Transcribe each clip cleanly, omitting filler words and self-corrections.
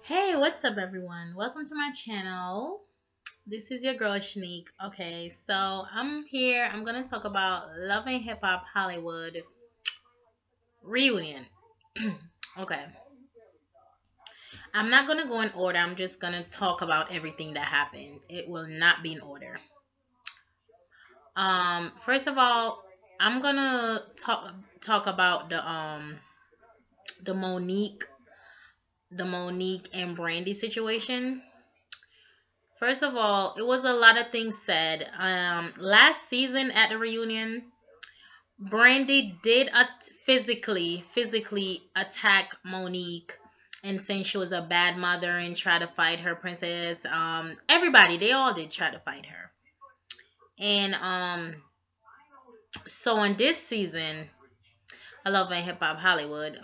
Hey, what's up, everyone? Welcome to my channel. This is your girl Shanique. Okay, so I'm here. I'm gonna talk about Love and Hip Hop Hollywood reunion. Okay, I'm not gonna go in order. I'm just gonna talk about everything that happened. It will not be in order. First of all, I'm gonna talk about the Monique and Brandy situation. First of all, it was a lot of things said. Last season at the reunion, Brandy did physically attack Monique and saying she was a bad mother and try to fight her princess. Everybody, they all did try to fight her. And so in this season, I love in Hip Hop Hollywood.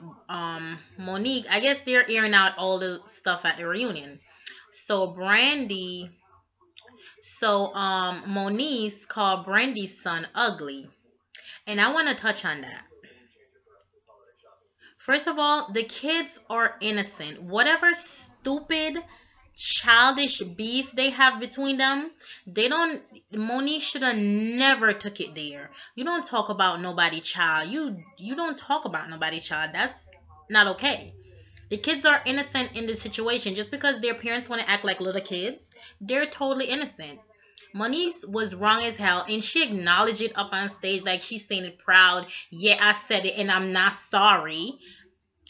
Monique, I guess they're airing out all the stuff at the reunion. So Brandy, Monique called Brandy's son ugly. And I want to touch on that. First of all, the kids are innocent. Whatever stupid, childish beef they have between them, they don't. Monique should have never took it there. You don't talk about nobody child. You don't talk about nobody child. That's not okay. The kids are innocent in this situation. Just because their parents want to act like little kids, they're totally innocent. Monique was wrong as hell, and she acknowledged it up on stage like she's saying it proud. Yeah, I said it, and I'm not sorry.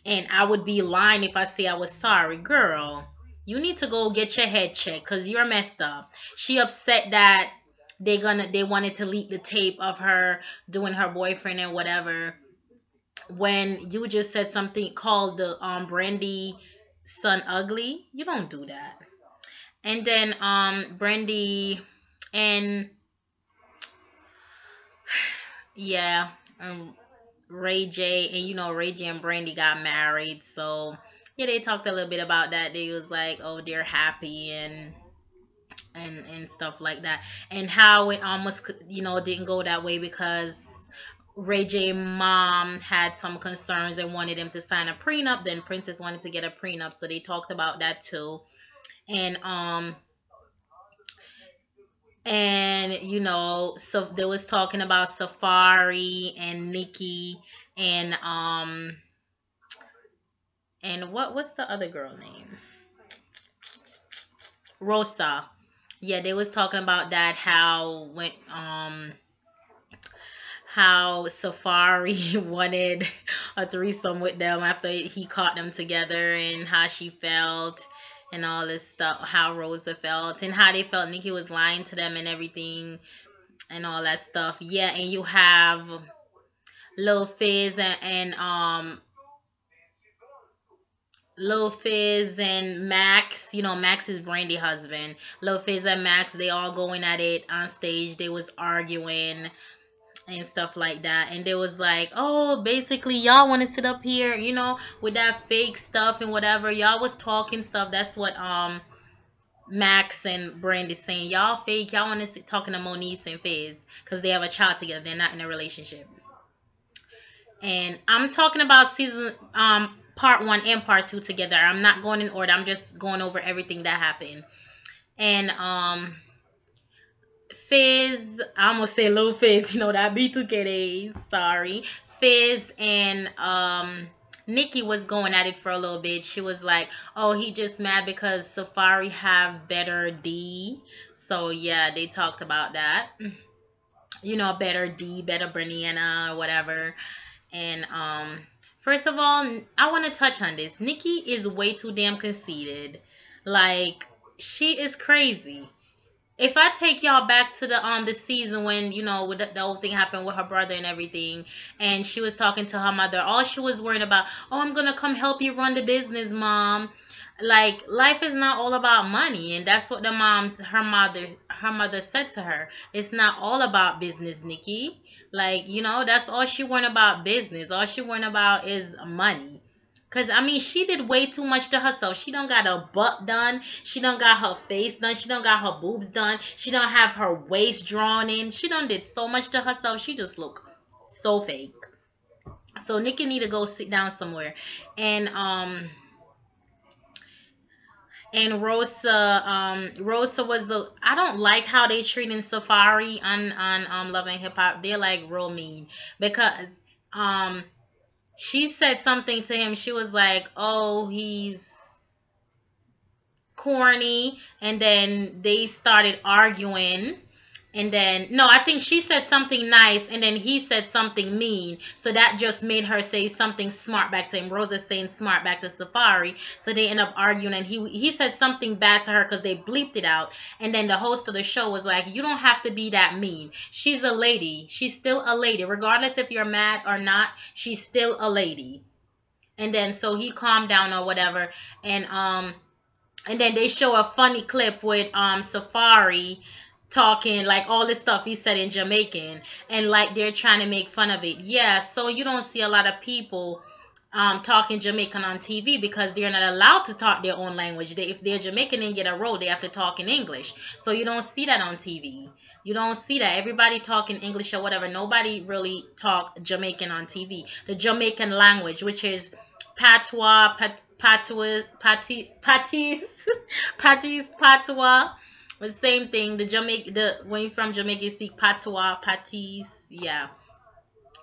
And I would be lying if I say I was sorry. Girl, you need to go get your head checked because you're messed up. She upset that they wanted to leak the tape of her doing her boyfriend and whatever. When you just said something called the Brandy son ugly, you don't do that. And then Brandy and yeah, Ray J, and Ray J and Brandy got married, so yeah, they talked a little bit about that. They was like, oh, they're happy and stuff like that, and how it almost didn't go that way because Ray J mom had some concerns and wanted him to sign a prenup. Then Princess wanted to get a prenup, so they talked about that too. And so they was talking about Safari and Nikki and what's the other girl name? Rosa. Yeah, they was talking about that, how Safari wanted a threesome with them after he caught them together, and how she felt and all this stuff, how Rosa felt and how they felt Nikki was lying to them and everything and all that stuff. Yeah, and you have Lil Fizz and Lil Fizz and Max. Max is Brandy husband. Lil Fizz and Max, they all going at it on stage. They was arguing and stuff like that. And they was like, oh, basically y'all want to sit up here, with that fake stuff and whatever. Y'all was talking stuff. That's what Max and Brandy saying. Y'all fake. Y'all want to sit talking to Monique and Fizz because they have a child together. They're not in a relationship. And I'm talking about season part 1 and part 2 together. I'm not going in order. I'm just going over everything that happened. And Fizz, I almost say Lil Fizz, that B2K days. Sorry. Fizz and Nikki was going at it for a little bit. She was like, oh, he just mad because Safari have better D. So yeah, they talked about that. Better D, better Brianna, or whatever. And first of all, I want to touch on this. Nikki is way too damn conceited. Like, she is crazy. If I take y'all back to the season when with the whole thing happened with her brother and everything, and she was talking to her mother, all she was worried about, oh, I'm gonna come help you run the business, mom. Like, life is not all about money, and that's what her mother said to her. It's not all about business, Nikki. Like, that's all she worried about, business. All she worried about is money. Cause I mean, she did way too much to herself. She don't got her butt done. She don't got her face done. She don't got her boobs done. She don't have her waist drawn in. She done did so much to herself. She just look so fake. So Nikki need to go sit down somewhere. And And Rosa was the I don't like how they treating Safari on Love and Hip Hop. They're like real mean because um she said something to him. She was like, "Oh, he's corny," and then they started arguing. And then no, I think she said something nice, and then he said something mean. So that just made her say something smart back to him. Rosa saying smart back to Safari. So they end up arguing, and he said something bad to her because they bleeped it out. And then the host of the show was like, "You don't have to be that mean. She's a lady. She's still a lady, regardless if you're mad or not. She's still a lady." And then so he calmed down or whatever, and then they show a funny clip with Safari talking like all this stuff he said in Jamaican, and like they're trying to make fun of it. Yeah, so you don't see a lot of people talking Jamaican on TV because they're not allowed to talk their own language. If they're Jamaican and get a role, they have to talk in English. So you don't see that on TV. You don't see that. Everybody talking English or whatever. Nobody really talk Jamaican on TV. The Jamaican language, which is patois, patois, patis, patis, patois. The same thing. When you're from Jamaica, you speak patois, patis. Yeah.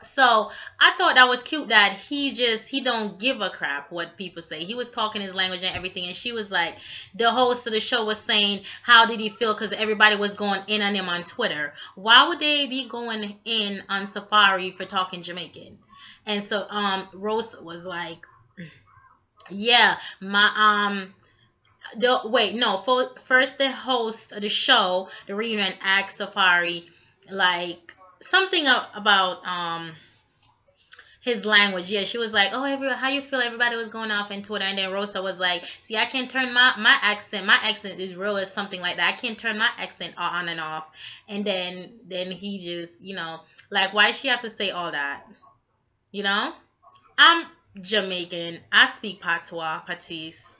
So I thought that was cute that he don't give a crap what people say. He was talking his language and everything, and she was like, the host of the show was saying, how did he feel? Because everybody was going in on him on Twitter. Why would they be going in on Safari for talking Jamaican? And so Rose was like, yeah, my the wait no for, first the host of the show, the reunion, asked Safari like something about his language. Yeah, she was like, "Oh, how you feel?" Everybody was going off in Twitter, and then Rosa was like, "See, I can't turn my accent. My accent is real," or something like that. I can't turn my accent on and off. And then he just, like, why she have to say all that? You know, I'm Jamaican. I speak patois, patus.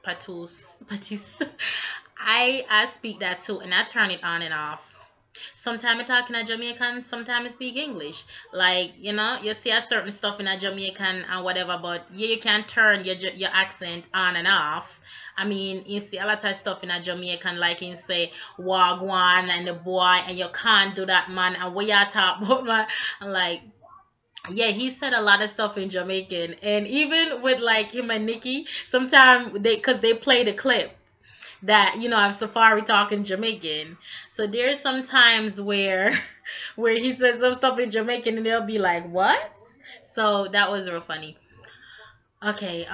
I speak that too, and I turn it on and off. Sometimes I'm talking a Jamaican, sometimes I speak English. Like, you see a certain stuff in a Jamaican and whatever, but yeah, you can turn your accent on and off. I mean, you see a lot of stuff in a Jamaican, like you say wagwan and the boy, and you can't do that, man. And what you talk about, man? Like, yeah, he said a lot of stuff in Jamaican, and even with like him and Nikki, sometimes cause they play the clip that have Safari talking Jamaican. So there's some times where where he says some stuff in Jamaican and they'll be like, "What?" So that was real funny. Okay,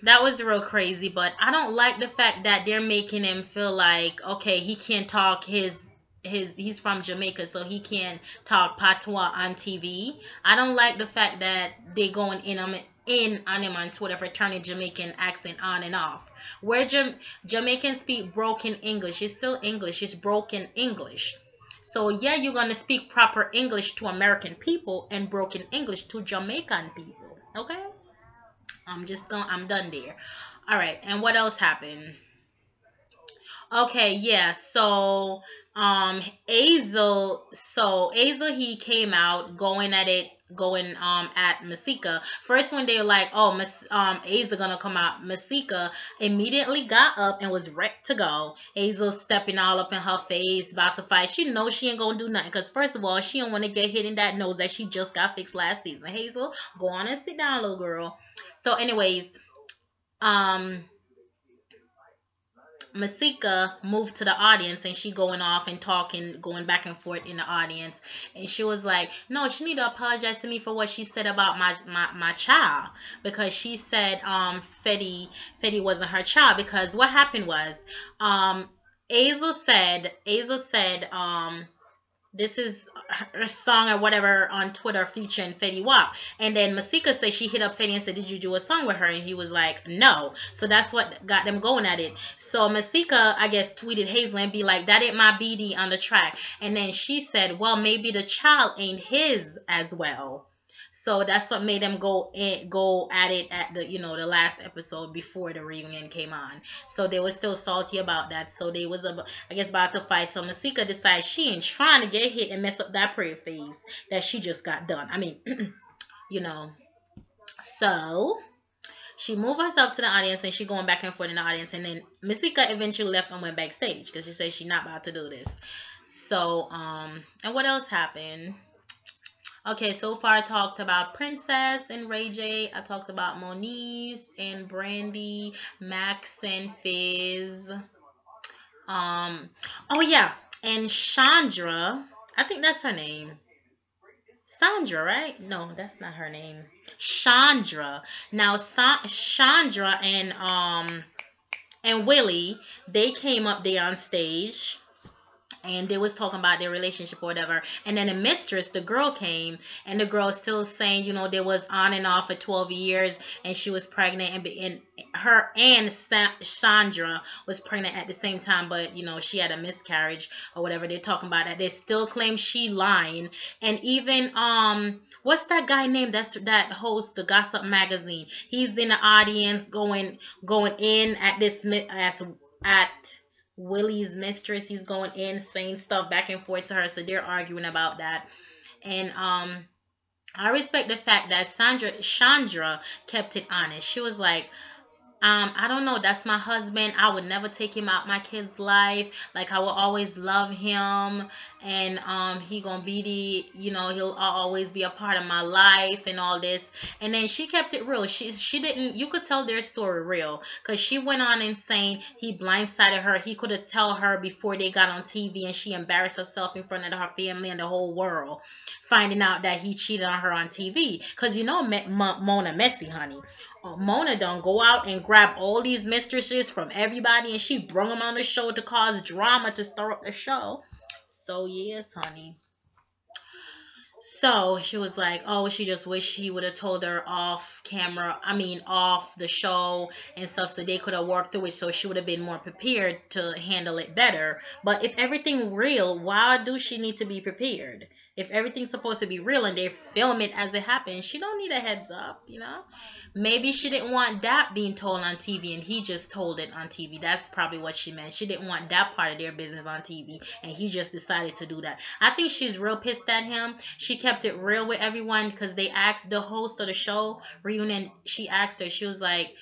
that was real crazy, but I don't like the fact that they're making him feel like, okay, he can't talk he's from Jamaica, so he can't talk patois on TV. I don't like the fact that they going in on him on Twitter for turning Jamaican accent on and off. Where Jamaicans speak broken English, it's still English, it's broken English. So yeah, you're gonna speak proper English to American people and broken English to Jamaican people. Okay? I'm done there. All right, and what else happened? Okay, yeah. So, Azel, he came out going at Masika. First, when they were like, "Oh, Azel gonna come out," Masika immediately got up and was ready to go. Azel stepping all up in her face, about to fight. She knows she ain't gonna do nothing because first of all, she don't want to get hit in that nose that she just got fixed last season. Hazel, go on and sit down, little girl. So, anyways, um. Masika moved to the audience and she going off and talking, going back and forth in the audience. And she was like, no, she need to apologize to me for what she said about my child. Because she said Fetty wasn't her child. Because what happened was Azel said this is her song or whatever on Twitter featuring Fetty Wap. And then Masika said she hit up Fetty and said, did you do a song with her? And he was like, no. So that's what got them going at it. So Masika, I guess, tweeted Hazel and be like, that ain't my BD on the track. And then she said, well, maybe the child ain't his as well. So that's what made them go at it at the last episode before the reunion came on. So they were still salty about that. So they was I guess about to fight. So Masika decides she ain't trying to get hit and mess up that pretty face that she just got done. I mean, you know. So She moved herself to the audience and she going back and forth in the audience. And then Masika eventually left and went backstage because she said she's not about to do this. So, and what else happened? Okay, so far I talked about Princess and Ray J. I talked about Moniece and Brandy, Max and Fizz. Oh yeah, and Chandra. I think that's her name. Sandra, right? No, that's not her name. Chandra. Now, Chandra and Willie, they came up there on stage and they was talking about their relationship or whatever. And then the mistress, the girl came, and the girl still saying, you know, they was on and off for 12 years, and she was pregnant, and her and Sandra was pregnant at the same time, but you know, she had a miscarriage or whatever. They're talking about that. They still claim she lying, and even what's that guy named that hosts the Gossip Magazine? He's in the audience going in at this at Willie's mistress. He's going in saying stuff back and forth to her, so they're arguing about that. And I respect the fact that Chandra kept it honest. She was like, I don't know. That's my husband. I would never take him out my kid's life. Like, I will always love him, and he gonna be he'll always be a part of my life and all this. And then she kept it real. She didn't. You could tell their story real because she went on and saying he blindsided her. He could have told her before they got on TV, and she embarrassed herself in front of her family and the whole world, finding out that he cheated on her on TV. Because Mona messy, honey. Mona done go out and grab all these mistresses from everybody, and she brung them on the show to cause drama, to stir up the show. So yes, honey. So she was like, oh, she just wished he would have told her off camera, off the show and stuff, so they could have worked through it, so she would have been more prepared to handle it better. But if everything real, why do she need to be prepared? If everything's supposed to be real and they film it as it happens, she don't need a heads up, you know? Maybe she didn't want that being told on TV and he just told it on TV. That's probably what she meant. She didn't want that part of their business on TV and he just decided to do that. I think she's real pissed at him. She kept it real with everyone because they asked the host of the show reunion. She asked her, she was like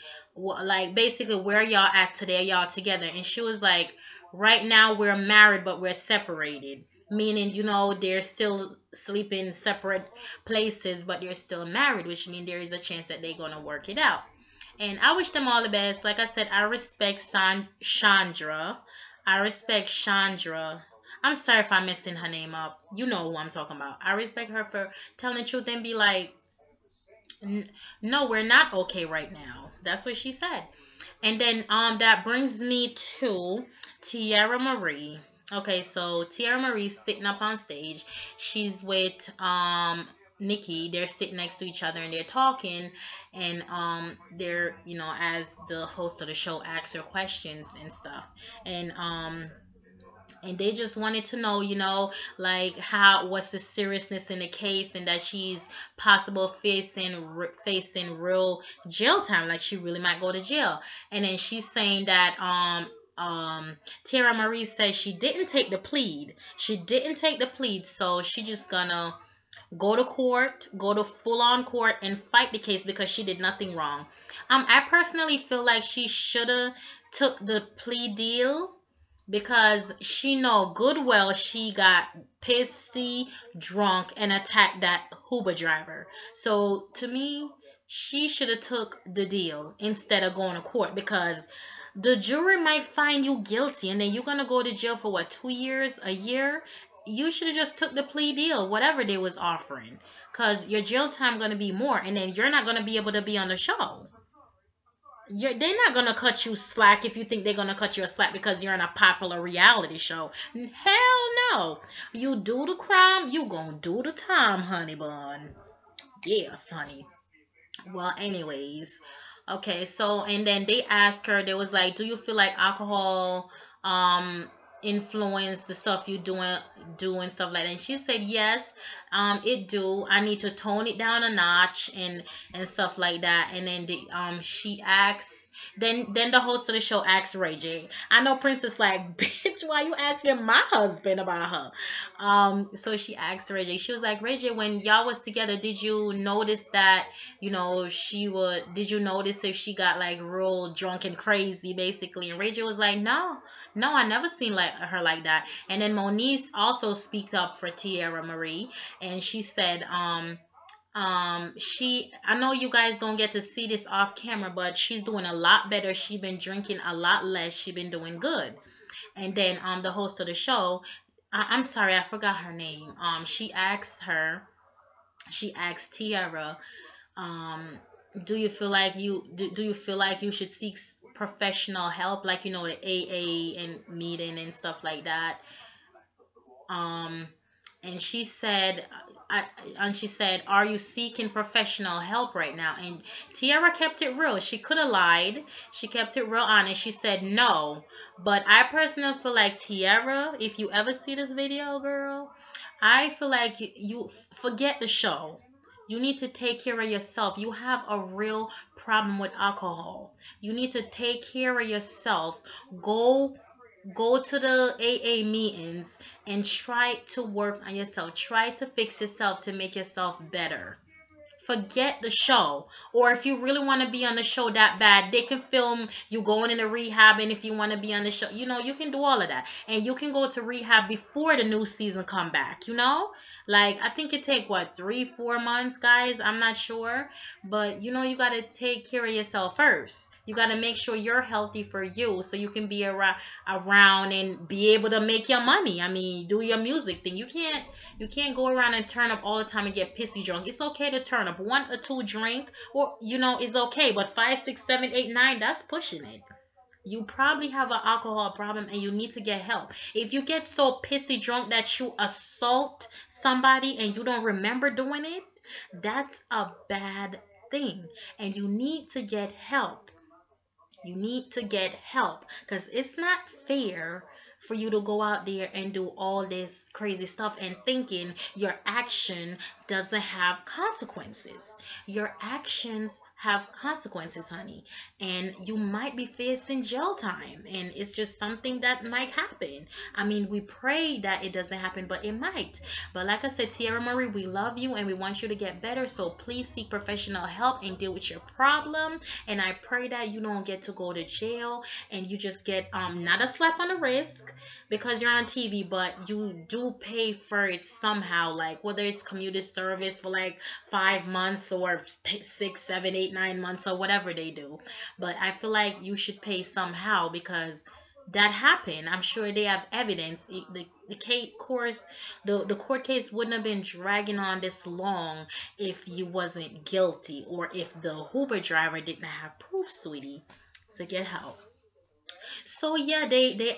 basically, where y'all at today? Y'all together? And she was like, right now we're married but we're separated. Meaning, they're still sleeping in separate places, but they're still married, which means there is a chance that they're going to work it out. And I wish them all the best. Like I said, I respect Chandra. I respect Chandra. I'm sorry if I'm messing her name up. You know who I'm talking about. I respect her for telling the truth and be like, no, we're not okay right now. That's what she said. And then that brings me to Tiara Marie. Okay, so Tiara Marie's sitting up on stage. She's with Nikki. They're sitting next to each other and they're talking, and they're, as the host of the show asks her questions and stuff. And they just wanted to know, like what's the seriousness in the case, and that she's possible facing real jail time, like she really might go to jail. And then she's saying that Tiara Marie says she didn't take the plead. So she just gonna go to court, go to full-on court and fight the case because she did nothing wrong. I personally feel like she should have took the plea deal because she know good well she got pissy, drunk, and attacked that Uber driver. So to me, she should have took the deal instead of going to court, because the jury might find you guilty and then you're going to go to jail for 2 years, a year. You should have just took the plea deal, whatever they was offering, because your jail time going to be more, and then you're not going to be able to be on the show. They're not going to cut you slack if you think they're going to cut you a slack because you're in a popular reality show. Hell no. You do the crime, you going to do the time, honey bun. Yes, honey. Well, anyways. Okay, so, and then they asked her, they was like, do you feel like alcohol influence the stuff you do and stuff like that? And she said, yes, it do. I need to tone it down a notch and stuff like that. And then she asked Then the host of the show asks Ray J. I know Princess like, bitch, why you asking my husband about her? So she asked Ray J. She was like, Ray J, when y'all was together, did you notice that, did you notice if she got like real drunk and crazy basically? And Ray J was like, no, no, I never seen like her like that. And then Moniece also speaked up for Tierra Marie, and she said, I know you guys don't get to see this off camera, but she's doing a lot better. She's been drinking a lot less. She's been doing good. And then the host of the show, I'm sorry, I forgot her name. She asked Tiara, um do you feel like do you feel like you should seek professional help, like the AA and meeting and stuff like that? um and she said, are you seeking professional help right now? And Tiara kept it real. She could have lied. She kept it real honest. She said no. But I personally feel like, Tiara, if you ever see this video, girl, I feel like you forget the show. You need to take care of yourself. You have a real problem with alcohol. You need to take care of yourself. Go to the AA meetings and try to work on yourself. Try to fix yourself to make yourself better. Forget the show. Or if you really want to be on the show that bad, they can film you going into rehab. And if you want to be on the show, you can do all of that. And you can go to rehab before the new season come back. Like, I think it take, what, 3-4 months, guys? I'm not sure. But, you got to take care of yourself first. You got to make sure you're healthy for you so you can be around and be able to make your money. I mean, do your music thing. You can't go around and turn up all the time and get pissy drunk. It's okay to turn up 1 or 2 drink, or it's okay. But 5, 6, 7, 8, 9, that's pushing it. You probably have an alcohol problem and you need to get help. If you get so pissy drunk that you assault somebody and you don't remember doing it, that's a bad thing. And you need to get help. You need to get help, because it's not fair for you to go out there and do all this crazy stuff and thinking your action doesn't have consequences. Your actions have consequences, honey, and you might be facing jail time, and it's just something that might happen. I mean, we pray that it doesn't happen, but it might. But like I said, Tierra Marie, we love you and we want you to get better, so please seek professional help and deal with your problem. And I pray that you don't get to go to jail and you just get not a slap on the wrist because you're on TV, but you do pay for it somehow, like whether it's community service for like 5 months or 6, 7, 8, 9 months or whatever they do. But I feel like you should pay somehow because that happened. I'm sure they have evidence. The court case wouldn't have been dragging on this long if you wasn't guilty, or if the Uber driver didn't have proof, sweetie. So get help. So yeah, they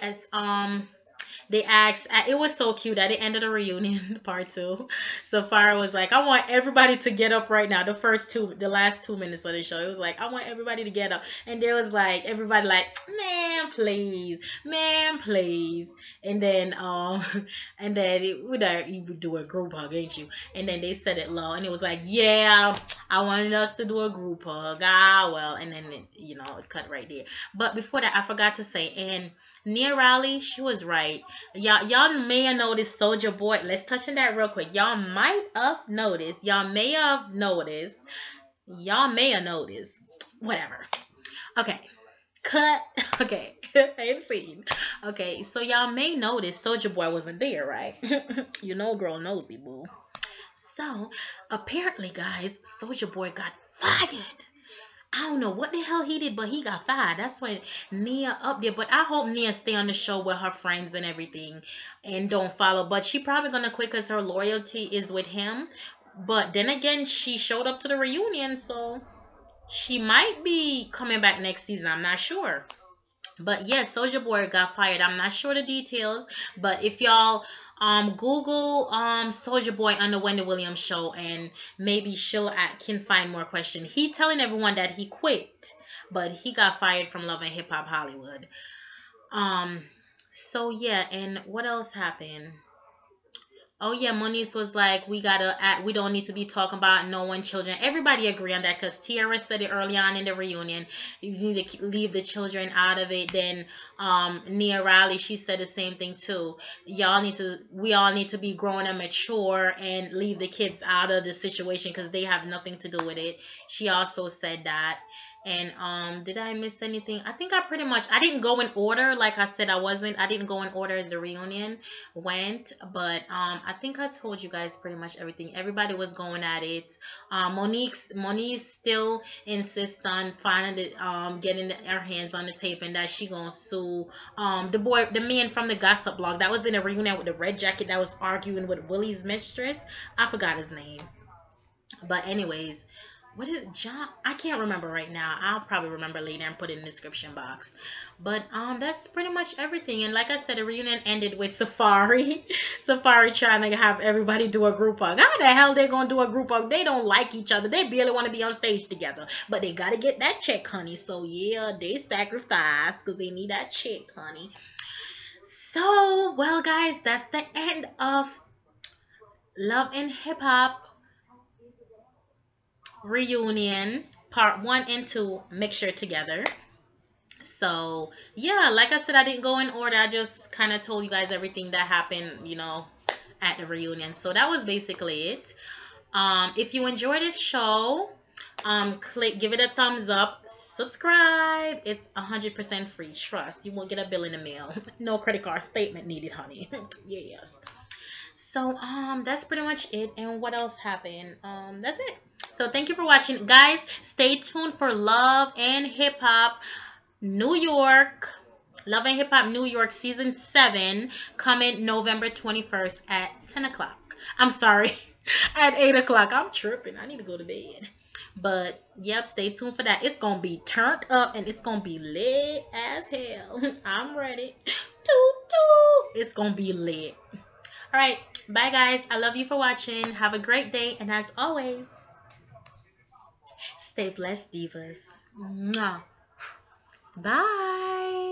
asked, it was so cute at the end of the reunion, part 2. Safari was like, I want everybody to get up right now. The last 2 minutes of the show, it was like, I want everybody to get up. And there was like, everybody like, man, please, man, please. And then, you would do a group hug, ain't you? And then they said it low, and it was like, yeah, I wanted us to do a group hug. Ah, well, and then, it cut right there. But before that, I forgot to say, and Nia Riley, she was right. Y'all may have noticed Soulja Boy. Let's touch on that real quick. Y'all might have noticed. Y'all may have noticed. Whatever. Okay. Cut. Okay. Ain't seen. Okay. So y'all may notice Soulja Boy wasn't there, right? Girl nosy, boo. So apparently, guys, Soulja Boy got fired. I don't know what the hell he did, but he got fired. That's why Nia up there. But I hope Nia stay on the show with her friends and everything and don't follow. But she probably going to quit because her loyalty is with him. But then again, she showed up to the reunion, so she might be coming back next season. I'm not sure. But yes, Soulja Boy got fired. I'm not sure the details, but if y'all Google Soulja Boy on the Wendy Williams show, and maybe she'll can find more questions. He telling everyone that he quit, but he got fired from Love and Hip Hop Hollywood. So yeah, and what else happened? Oh yeah, Moniece was like, we gotta act, we don't need to be talking about no one children. Everybody agree on that because Tiara said it early on in the reunion. You need to leave the children out of it. Then Nia Riley, she said the same thing too. We all need to be grown and mature and leave the kids out of the situation because they have nothing to do with it. She also said that. And did I miss anything? I think I didn't go in order. Like I said, I didn't go in order as the reunion went, but I think I told you guys pretty much everything. Everybody was going at it. Monique still insists on finding getting her hands on the tape, and that she gonna sue the man from the gossip blog that was in a reunion with the red jacket that was arguing with Willie's mistress. I forgot his name. But anyways, what is John? I can't remember right now. I'll probably remember later and put it in the description box. But that's pretty much everything. And like I said, the reunion ended with Safari. Safari trying to have everybody do a group hug. How the hell they gonna do a group hug? They don't like each other. They barely want to be on stage together. But they gotta get that check, honey. So yeah, they sacrifice because they need that check, honey. So well, guys, that's the end of Love and Hip Hop Reunion part 1 and 2 mixture together. So yeah, like I said, I didn't go in order. I just kind of told you guys everything that happened, at the reunion. So that was basically it. If you enjoy this show, give it a thumbs up, subscribe. It's 100% free. Trust, you won't get a bill in the mail. No credit card statement needed, honey. Yes. So that's pretty much it. And what else happened? That's it. So thank you for watching, guys. Stay tuned for Love and Hip Hop New York. Love and Hip Hop New York season 7 coming November 21st at 10 o'clock. I'm sorry, at 8 o'clock. I'm tripping. I need to go to bed. But yep, stay tuned for that. It's gonna be turned up and it's gonna be lit as hell. I'm ready. It's gonna be lit. All right, bye guys. I love you for watching. Have a great day, and as always, stay blessed, divas. Mwah. Bye.